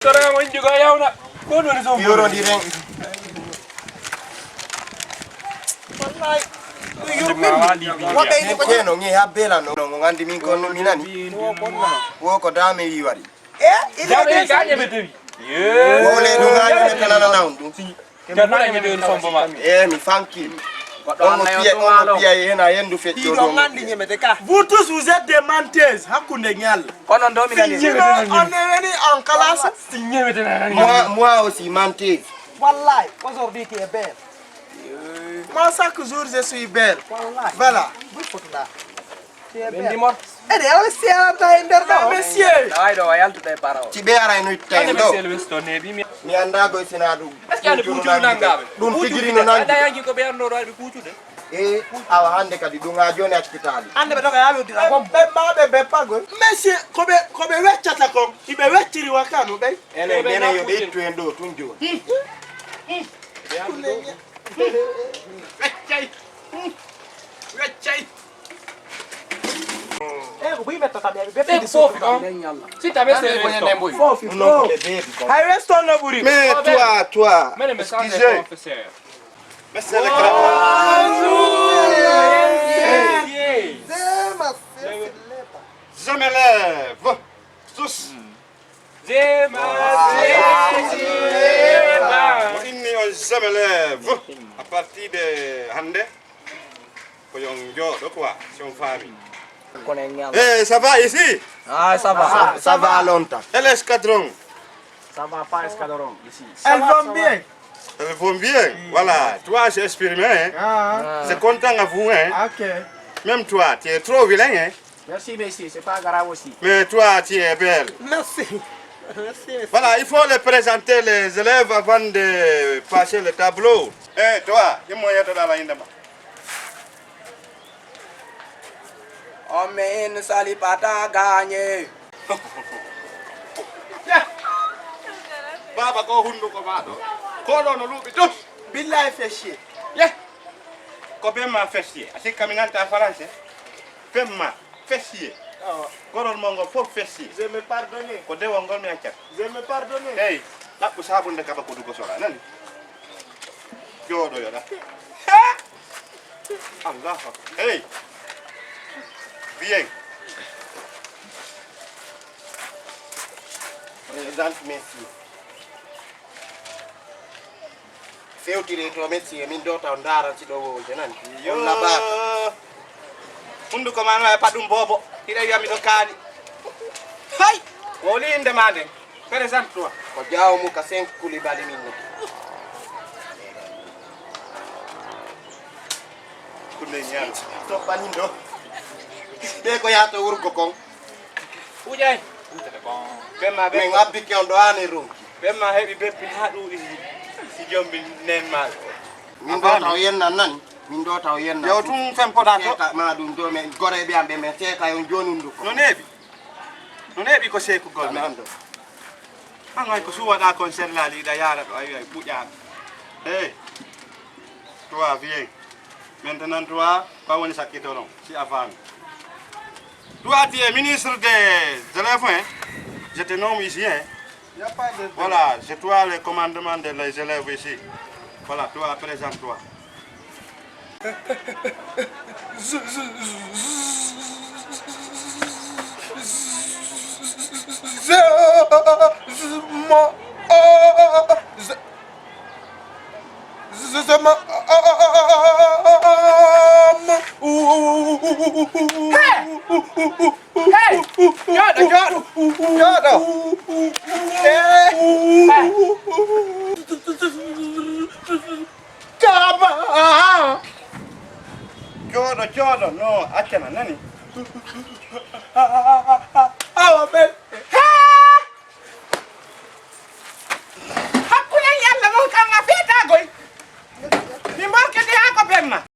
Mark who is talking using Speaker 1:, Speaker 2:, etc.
Speaker 1: Sekarang main juga ya nak. Kau nulis sombong.
Speaker 2: Euro di reng.
Speaker 1: Wallahi.
Speaker 2: Wa be ni ko jeno ngi habela no ngandi min ko no minani. Wo ko dame wi wari.
Speaker 1: Dame ganye betewi.
Speaker 2: Wo le no ngani metana na naundu.
Speaker 1: Jangan yang betewi sombong.
Speaker 2: Mi fanki. On pia yena yendu fetto do.
Speaker 3: Vous tous vous êtes des menteuses. Hakunde nyal.
Speaker 1: On
Speaker 3: est en classe.
Speaker 2: Moi aussi menteuse.
Speaker 3: Wallahi, aujourd'hui tu es belle. Moi chaque jour je suis belle. Wallahi. Voilà. Tu es belle. Elle est aussi à la monsieur.
Speaker 2: Ti be ara no tendo. Mi anda go sinadu. Dum figiri no nan. Awa hande kadi dunga joni hospital.
Speaker 3: Ande be doga yabe dira ko be pago. Monsieur kobe weccata ko. Ibe wecciri wakano be.
Speaker 2: Ene bene yo be twendo tunjo.
Speaker 1: Weccai.
Speaker 3: Qui metto tagliare
Speaker 1: Si t'avais fait
Speaker 3: Fofi.
Speaker 2: Non le baby.
Speaker 3: Hai resto no buri.
Speaker 2: Mais toi.
Speaker 1: Mais le message est professeur.
Speaker 2: Mais c'est le crapaud. Je me lève. Tous.
Speaker 1: Je
Speaker 2: me lève. À partir de Hande. Quoi, c'est une famille. Eh, ça va ici?
Speaker 3: Ah, ça va.
Speaker 2: Ça va longtemps. Et l'escadron?
Speaker 3: Ça va pas escadron ici.
Speaker 2: Elles vont bien. Elles vont bien. Voilà. Toi, j'ai expérimenté. C'est content à vous.
Speaker 3: Ok.
Speaker 2: Même toi, tu es trop vilain. Hein?
Speaker 3: Merci, merci. C'est pas grave aussi.
Speaker 2: Mais toi, tu es belle.
Speaker 3: Merci. Merci.
Speaker 2: Voilà, il faut les présenter les élèves avant de passer le tableau. Eh, toi, dis-moi, il y a dans la ligne.
Speaker 3: Omen salipata gagné.
Speaker 2: Baba ko hundu ko bado. Ko do no lubi tous.
Speaker 3: Billahi fait chier.
Speaker 2: Ko be ma fait chier. Asi caminante en français. Femma fait chier. Gorol mongo fo fait chier.
Speaker 3: Je me pardonner.
Speaker 2: Ko de wongol mi accat.
Speaker 3: Je me pardonner.
Speaker 2: Hey, la ko sabunde ka ba ko dugo sola nan. Jodo yo da. Allah. Hey. Bien. Président Messi. Fewtire to Messi min dota ndara ci do wo jenan. On la ba. Fundu ko man way padum bobo. Ida yami do kani. Hay. Woli ndemande. Président toi. Ko jaaw mu ka 5 Koulibaly min no. Kunde nyal. To banindo. Deko ya to urgo kong.
Speaker 1: Ujai.
Speaker 2: Bemma be ngabbi ke ondo ane rum.
Speaker 1: Bemma hebi beppi hadu si jombi nen mal.
Speaker 2: Min do taw yenna nan. Min do taw yenna. Yow tum fem poda to ma dum do men gore be ambe men teka yon joni ndu ko. No nebi ko seku gol men ando. Angay ko suwa da concert la li da yara do ay buja. Hey. Toi viens. Maintenant toi, pas on sakitoron, si avant. Toi, tu es ministre des élèves, hein? Je te nomme ici, hein?
Speaker 3: Y a pas de...
Speaker 2: Voilà, c'est toi le commandement des élèves ici. Voilà, toi, présente-toi.
Speaker 1: Hey! Jodo! Jodo, no, acena nani?